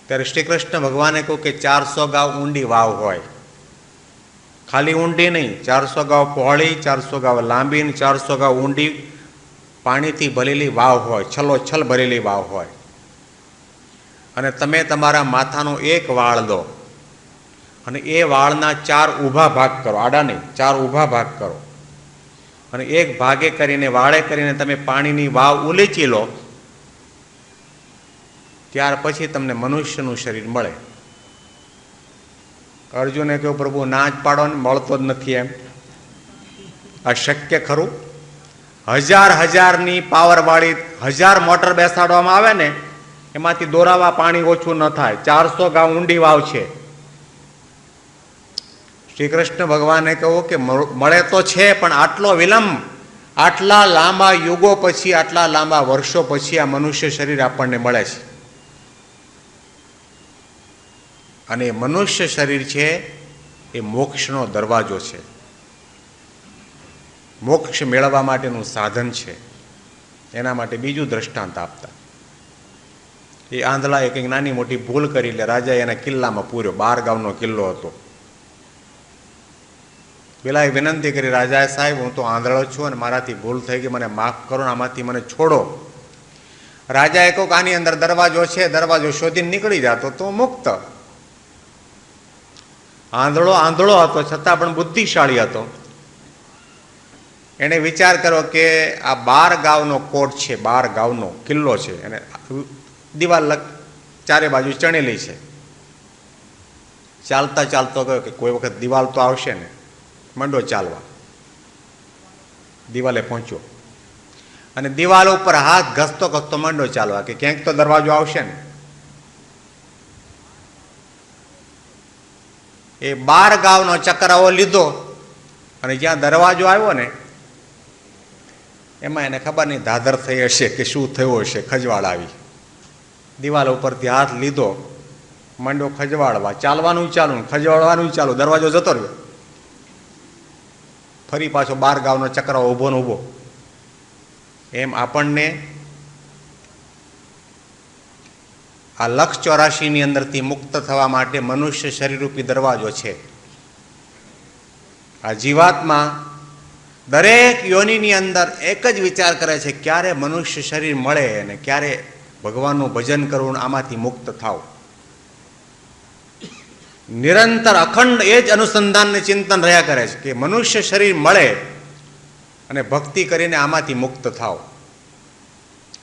S1: ત્યારે શ્રી કૃષ્ણ ભગવાને કહ્યું કે 400 ગાવ ઊંડી વાવ હોય. ખાલી ઊંડી નહીં, 400 ગાવ પહોળી, 400 ગાવ લાંબી, 400 ગાવ ઊંડી પાણીથી ભરેલી વાવ હોય, છલોછલ ભરેલી વાવ હોય. અને તમે તમારા માથાનો એક વાળ લો અને એ વાળના 4 ઊભા ભાગ કરો, આડા નહીં, 4 ઊભા ભાગ કરો અને એક ભાગે કરીને વાળે કરીને તમે પાણીની વાવ ઉલેચી લો, ત્યાર પછી તમને મનુષ્યનું શરીર મળે. અર્જુને કહ્યું, પ્રભુ ના જ પાડો ને, મળતો જ નથી એમ. આ શક્ય ખરું? 1000 પાવરવાળી 1000 મોટર બેસાડવામાં આવે ને એમાંથી દોરાવા પાણી ઓછું ન થાય. 400 ગાવ ઊંડી વાવ છે. શ્રી કૃષ્ણ ભગવાને કહ્યું કે મળે તો છે, પણ આટલો વિલંબ, આટલા લાંબા યુગો પછી, આટલા લાંબા વર્ષો પછી આ મનુષ્ય શરીર આપણને મળે છે. અને મનુષ્ય શરીર છે એ મોક્ષનો દરવાજો છે, મોક્ષ મેળવવા માટેનું સાધન છે. એના માટે બીજું દ્રષ્ટાંત આપતા એ આંધળાએ કંઈક નાની મોટી ભૂલ કરી એટલે રાજાએ એના કિલ્લામાં પૂર્યો. 12 ગામનો કિલ્લો હતો. પેલા એ વિનંતી કરી, રાજાએ, સાહેબ હું તો આંધળો છું અને મારાથી ભૂલ થઈ ગઈ, મને માફ કરો ને આમાંથી મને છોડો. રાજાએ કહ્યું કે આની અંદર દરવાજો છે, દરવાજો શોધીને નીકળી જાતો તો મુક્ત. આંધળો હતો છતાં પણ બુદ્ધિશાળી હતો. એણે વિચાર કર્યો કે આ 12 ગાવનો કોટ છે, 12 ગાવનો કિલ્લો છે અને દિવાલ ચારે બાજુ ચણેલી છે. ચાલતા ચાલતો ગયો કે કોઈ વખત દિવાલ તો આવશે ને, મંડો ચાલવા. દિવાલે પહોંચ્યો અને દિવાલ ઉપર હાથ ઘસતો ઘસતો મંડો ચાલવા કે ક્યાંક તો દરવાજો આવશે ને. એ 12 ગાવનો ચક્રાવો લીધો અને જ્યાં દરવાજો આવ્યો ને એમાં એને ખબર નહીં ધાધર થઈ હશે કે શું થયું હશે, ખજવાળ આવી. દિવાલ ઉપરથી હાથ લીધો, મંડો ખજવાળવા, ચાલવાનું ચાલુ, ખજવાળવાનું ચાલુ, દરવાજો જતો રહ્યો. ફરી પાછો 12 ગાવનો ચક્રાવો ઊભો ને ઊભો. એમ આપણને આ 1,84,000 અંદરથી મુક્ત થવા માટે મનુષ્ય શરીરરૂપી દરવાજો છે. આ જીવાત્મા દરેક યોનિની અંદર એક જ વિચાર કરે છે, ક્યારે મનુષ્ય શરીર મળે અને ક્યારે ભગવાનનું ભજન કરવું, આમાંથી મુક્ત થાવ. નિરંતર અખંડ એ જ અનુસંધાનને ચિંતન રહ્યા કરે છે કે મનુષ્ય શરીર મળે અને ભક્તિ કરીને આમાંથી મુક્ત થાવ.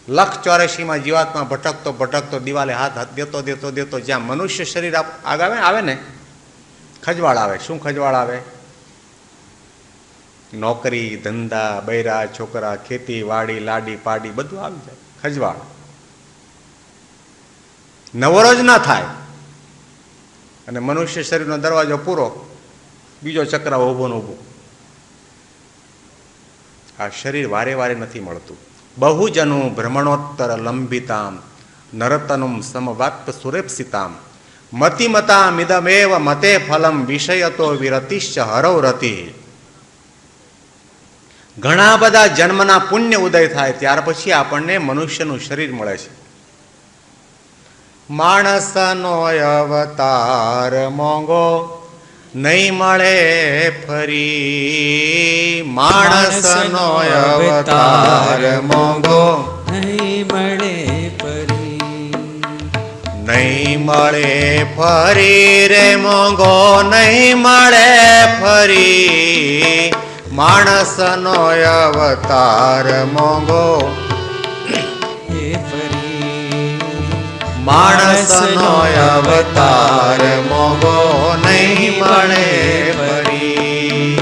S1: 1,84,000 જીવાત્મા ભટકતો ભટકતો દિવાલે હાથ દેતો જ્યાં મનુષ્ય શરીર આવે ને ખજવાળ આવે. શું ખજવાળ આવે? નોકરી, ધંધા, બૈરા, છોકરા, ખેતી, વાડી, લાડી, પાડી બધું આવી જાય. ખજવાળ નવરો જ ના થાય અને મનુષ્ય શરીરનો દરવાજો પૂરો, બીજો ચક્ર ઊભો ને ઊભો. આ શરીર વારે વારે નથી મળતું. બહુજનું ભ્રમણોત્તર લંબિતામ નરતનુમ સમવાપ્ત સુરેપ્સિતામ મતિમતામ ઇદમેવ મતે ફલમ વિષયતો વિરતિશ્ચ હરવ રતિ. ઘણા બધા જન્મના પુણ્ય ઉદય થાય ત્યાર પછી આપણને મનુષ્યનું શરીર મળે છે. માણસનો અવતાર મોંઘો નહીં મળે ફરી. માણસનો અવતાર મોંઘો
S2: નહીં મળે ફરી.
S1: નહીં મળે ફરી રે મોંઘો નહીં મળે ફરી. માણસનો અવતાર મોંઘો માણસનો અવતાર મોંઘો નહીં મળે ફરી.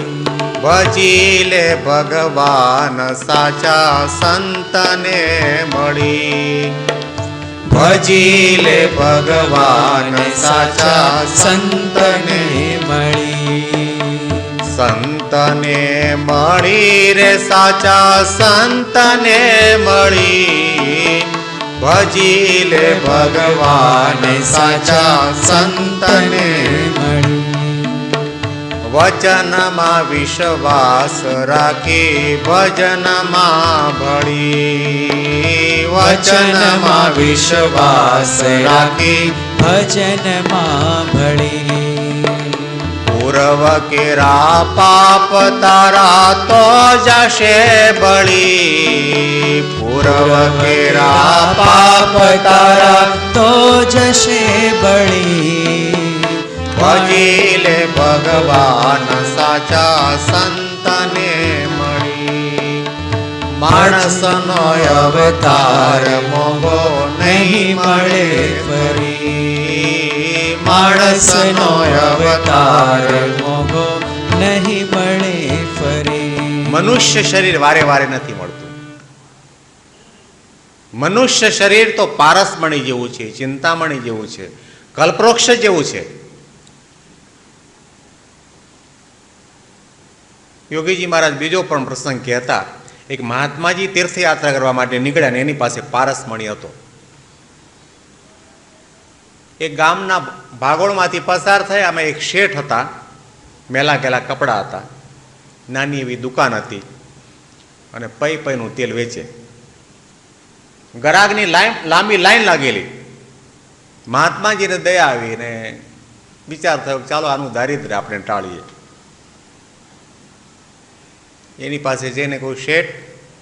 S1: ભજી લે ભગવાન સાચા સંતને મળી. ભજી લે ભગવાન સાચા સંતને
S2: મળી.
S1: સંતને મળી રે સાચા સંતને મળી. ભજી લે ભગવાન સાચા સંતને
S2: મળી.
S1: વચનમાં વિશ્વાસ રાખી ભજનમાં ભળી. વચનમાં વિશ્વાસ રાખી
S2: ભજનમાં ભળી.
S1: પૂર્વ કેરા પાપ તારા તો જશે બળી. પૂર્વ કેરા પાપ તારા
S2: તો જશે બળી.
S1: ભજી લે ભગવાન સાચા સંતને મળી. માણસનો અવતાર મોંઘો નહીં મળે ફરી. માણસનો અવતાર
S2: મોંઘો નહીં મળે ફરી.
S1: મનુષ્ય શરીર વારે વારે નથી મળતું. મનુષ્ય શરીર તો પારસમણી જેવું છે, ચિંતામણી જેવું છે, કલ્પવૃક્ષ જેવું છે. યોગીજી મહારાજ બીજો પણ પ્રસંગ કહેતા, એક મહાત્માજી તીર્થયાત્રા કરવા માટે નીકળ્યા ને એની પાસે પારસમણી હતો. એક ગામના ભાગોળમાંથી પસાર થયા. આમાં એક શેઠ હતા, મેલા ગેલા કપડા હતા, નાની એવી દુકાન હતી અને પૈનું તેલ વેચે. ગરાગની લાંબી લાઈન લાગેલી. મહાત્માજીને દયા આવી ને વિચાર થયો, ચાલો આનું દારિદ્ર્ય આપણે ટાળીએ. એની પાસે જઈને કહ્યું, શેઠ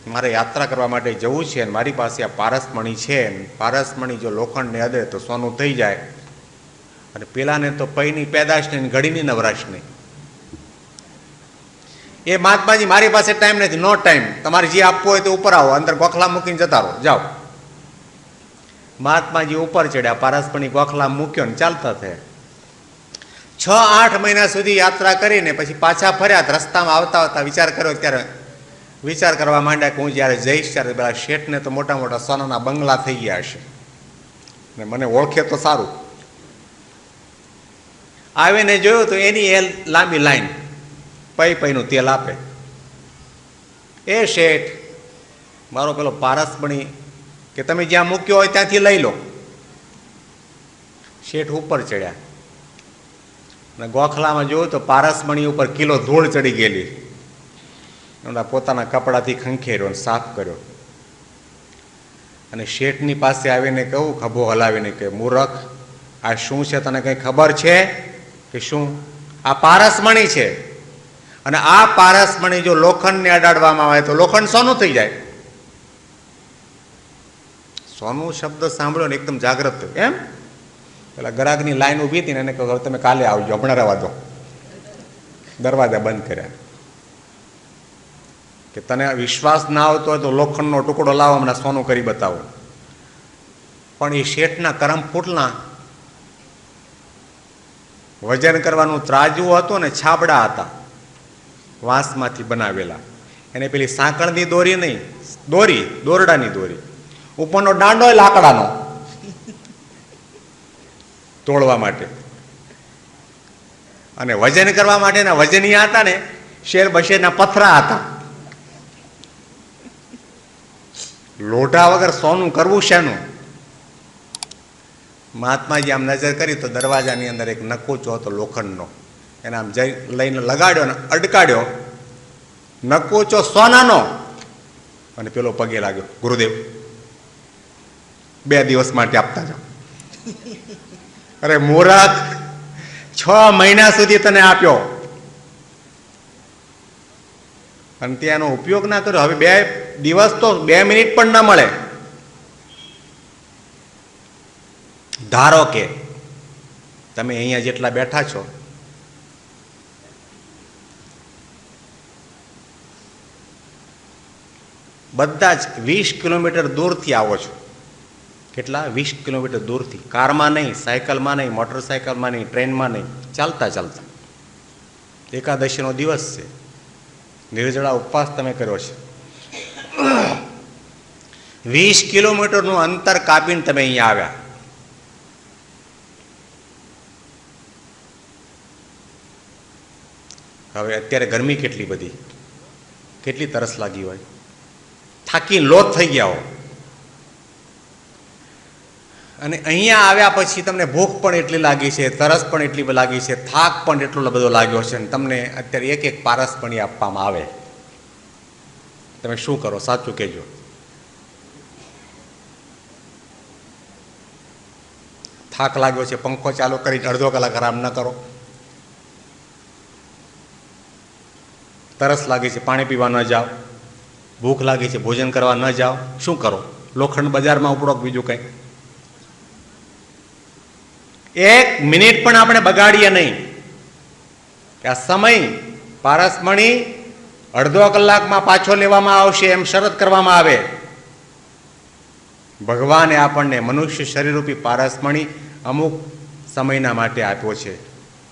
S1: મારે યાત્રા કરવા માટે જવું છે અને મારી પાસે આ પારસમણી છે. પારસમણી જો લોખંડને અડે તો સોનું થઈ જાય અને પેલાને તો પૈની પેદાશ નહીં, ઘડીની નવરાશ નહીં. એ મહાત્માજી મારી પાસે ટાઈમ નથી, નો ટાઈમ, તમારે જે આપવું હોય તો ઉપર આવો, અંદર ગોખલા મૂકીને જતા રહો, જાઓ. મહાત્માજી ઉપર ચડ્યા, પારસમણી ગોખલા મૂક્યો ને ચાલતા થયા. 6-8 મહિના સુધી યાત્રા કરીને પછી પાછા ફર્યા. રસ્તામાં આવતા આવતા વિચાર કર્યો, ત્યારે વિચાર કરવા માંડ્યા કે હું જ્યારે જઈશ ત્યારે પેલા શેઠને તો મોટા મોટા સોનાના બંગલા થઈ ગયા હશે ને મને ઓળખે તો સારું. આવીને જોયું તો એની એ લાંબી લાઈન, પૈનું તેલ આપે. એ શેઠ મારો પેલો પારસમણી કે તમે જ્યાં મૂક્યો હોય ત્યાંથી લઈ લો. શેઠ ઉપર ચડ્યા અને ગોખલામાં જોયું તો પારસમણી ઉપર કિલો ધૂળ ચડી ગયેલી. પોતાના કપડાથી ખંખેર્યો અને સાફ કર્યો અને શેઠની પાસે આવીને કહું, ખભો હલાવીને કે મૂરખ, આ શું છે, તને કંઈ ખબર છે કે શું? આ પારસમણી છે, અને આ પારસમણી જો લોખંડને અડાડવામાં આવે તો લોખંડ સોનું થઈ જાય. સોનું શબ્દ સાંભળ્યો ને એકદમ જાગ્રત થયું. એમ પેલા ગ્રાહકની લાઈન ઊભી હતી ને એને કહ્યું, તમે કાલે આવજો, હમણાં રહેવા દો. દરવાજા બંધ કર્યા. કે તને વિશ્વાસ ના આવતો હોય તો લોખંડનો ટુકડો લાવો, હમણાં સોનું કરી બતાવો. પણ એ શેઠના કરમ ફૂટલા. વજન કરવાનું ત્રાજવું હતું ને છાબડા હતા વાંસમાંથી બનાવેલા. એને પેલી સાંકળની દોરી નહીં, દોરડાની દોરી, ઉપરનો દાંડો લાકડાનો તોડવા માટે. અને વજન કરવા માટેના વજનિયા હતા ને શેર બશેરના પથરા હતા. લોઢા વગર સોનું કરવું શેનું? મહાત્માજી આમ નજર કરી તો દરવાજાની અંદર એક નકોચો હતો લોખંડનો. એને આમ જઈ લઈને લગાડ્યો ને અડકાડ્યો. નકોચો સોનાનો. અને પેલો પગે લાગ્યો, ગુરુદેવ 2 દિવસ માટે આપતા જાઓ. અરે મૂરખ, 6 મહિના સુધી તને આપ્યો અને તે એનો ઉપયોગ ના કર્યો. હવે 2 દિવસ તો 2 મિનિટ પણ ના મળે. ધારો કે તમે અહીંયા જેટલા બેઠા છો, બધા જ 20 કિલોમીટર દૂરથી આવો છો. કેટલા? 20 કિલોમીટર દૂરથી. કારમાં નહીં, સાયકલમાં નહીં, મોટરસાયકલમાં નહીં, ટ્રેનમાં નહીં, ચાલતા ચાલતા. એકાદશીનો દિવસ છે, નિર્જળા ઉપવાસ તમે કર્યો છે. 20 કિલોમીટરનું અંતર કાપીને તમે અહીંયા આવ્યા. હવે અત્યારે ગરમી કેટલી બધી, કેટલી તરસ લાગી હોય, થાકીને લોથ થઈ ગયા હો, અને અહીંયા આવ્યા પછી તમને ભૂખ પણ એટલી લાગી છે, તરસ પણ એટલી લાગી છે, થાક પણ એટલો બધો લાગ્યો છે, અને તમને અત્યારે એક પારસમણી આપવામાં આવે, તમે શું કરો? સાચું કહેજો. થાક લાગ્યો છે, પંખો ચાલુ કરી 1/2 કલાક આરામ ન કરો. તરસ લાગી છે, પાણી પીવા ન જાઓ. ભૂખ લાગી છે, ભોજન કરવા ન જાઓ. શું કરો? લોખંડ બજારમાં ઉપડો, બીજું કંઈ. 1 મિનિટ પણ આપણે બગાડીએ નહીં કે આ સમય પારસમણી 1/2 કલાકમાં પાછો લેવામાં આવશે એમ શરત કરવામાં આવે. ભગવાને આપણને મનુષ્ય શરીરરૂપી પારસમણી અમુક સમયના માટે આપ્યો છે,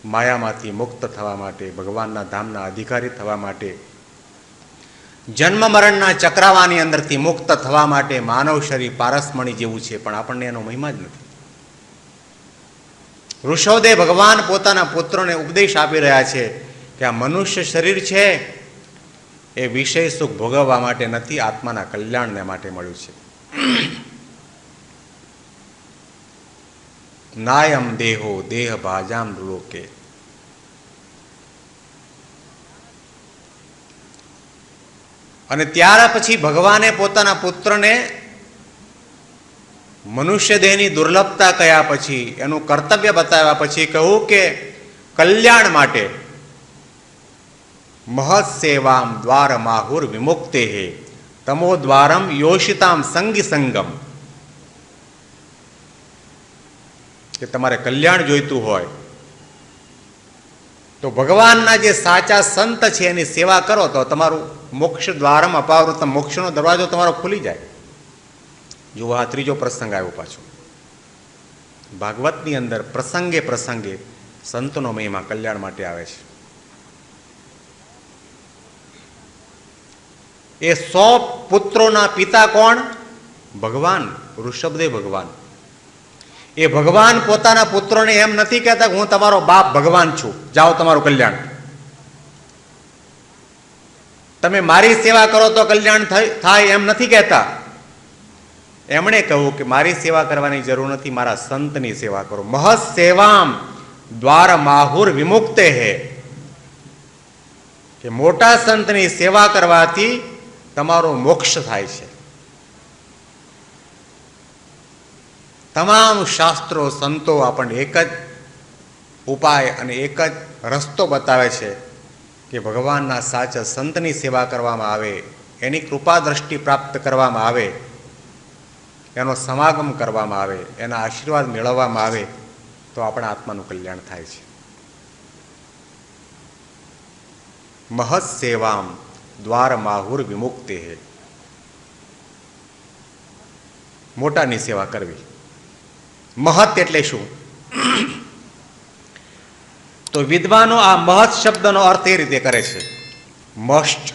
S1: માયામાંથી મુક્ત થવા માટે, ભગવાનના ધામના અધિકારી થવા માટે, જન્મ મરણના ચક્રાવાની અંદરથી મુક્ત થવા માટે. માનવ શરીર પારસમણી જેવું છે, પણ આપણને એનો મહિમા જ નથી. ઋષભદેવ ભગવાન પોતાના પુત્રોને ઉપદેશ આપી રહ્યા છે કે આ મનુષ્ય શરીર છે એ વિષય સુખ ભોગવવા માટે નથી, આત્માના કલ્યાણને માટે મળ્યું છે. નાયમ દેહો દેહ ભાજામ લોકે. અને ત્યાર પછી ભગવાને પોતાના પુત્રને મનુષ્ય દેહની દુર્લભતા કહ્યા પછી, એનું કર્તવ્ય બતાવ્યા પછી કહ્યું કે કલ્યાણ માટે મહત સેવામ દ્વાર માહુર વિમુક્તે હે તમો દ્વારમ યોષિતામ સંગી સંગમ. કે તમારે કલ્યાણ જોઈતું હોય તો ભગવાનના જે સાચા સંત છે એની સેવા કરો તો તમારું મોક્ષ દ્વારમ અપાવૃતમ, મોક્ષનો દરવાજો તમારો ખુલી જાય. જો આ 3જો પ્રસંગ આવ્યો પાછો ભાગવતની અંદર. પ્રસંગે પ્રસંગે સંતનો મહિમા કલ્યાણ માટે આવે છે. એ 100 પુત્રોના પિતા કોણ? ભગવાન, ઋષભદેવ ભગવાન. એ ભગવાન પોતાના પુત્રોને એમ નથી કહેતા કે હું તમારો બાપ ભગવાન છું, જાઓ તમારું કલ્યાણ, તમે મારી સેવા કરો તો કલ્યાણ થાય, એમ નથી કહેતા. એમણે કહ્યું કે મારી સેવા કરવાની જરૂર નથી, મારા સંતની સેવા કરો. મહત સેવામ દ્વાર માહુર વિમુક્તે હે. કે મોટા સંતની સેવા કરવાથી તમારો મોક્ષ થાય છે. તમામ શાસ્ત્રો સંતો આપણને એક જ ઉપાય અને એક જ રસ્તો બતાવે છે કે ભગવાનના સાચા સંતની સેવા કરવામાં આવે, એની કૃપા દ્રષ્ટિ પ્રાપ્ત કરવામાં આવે, એનો સમાગમ કરવામાં આવે, એના આશીર્વાદ મેળવવામાં આવે તો આપણા આત્માનું કલ્યાણ થાય છે. મહત સેવામ દ્વાર માહુર વિમુક્તે, મોટાની સેવા કરવી. મહત એટલે શું? તો વિદ્વાનો આ મહત શબ્દનો અર્થ એ રીતે કરે છે, મસ્ટ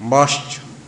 S1: મસ્ટ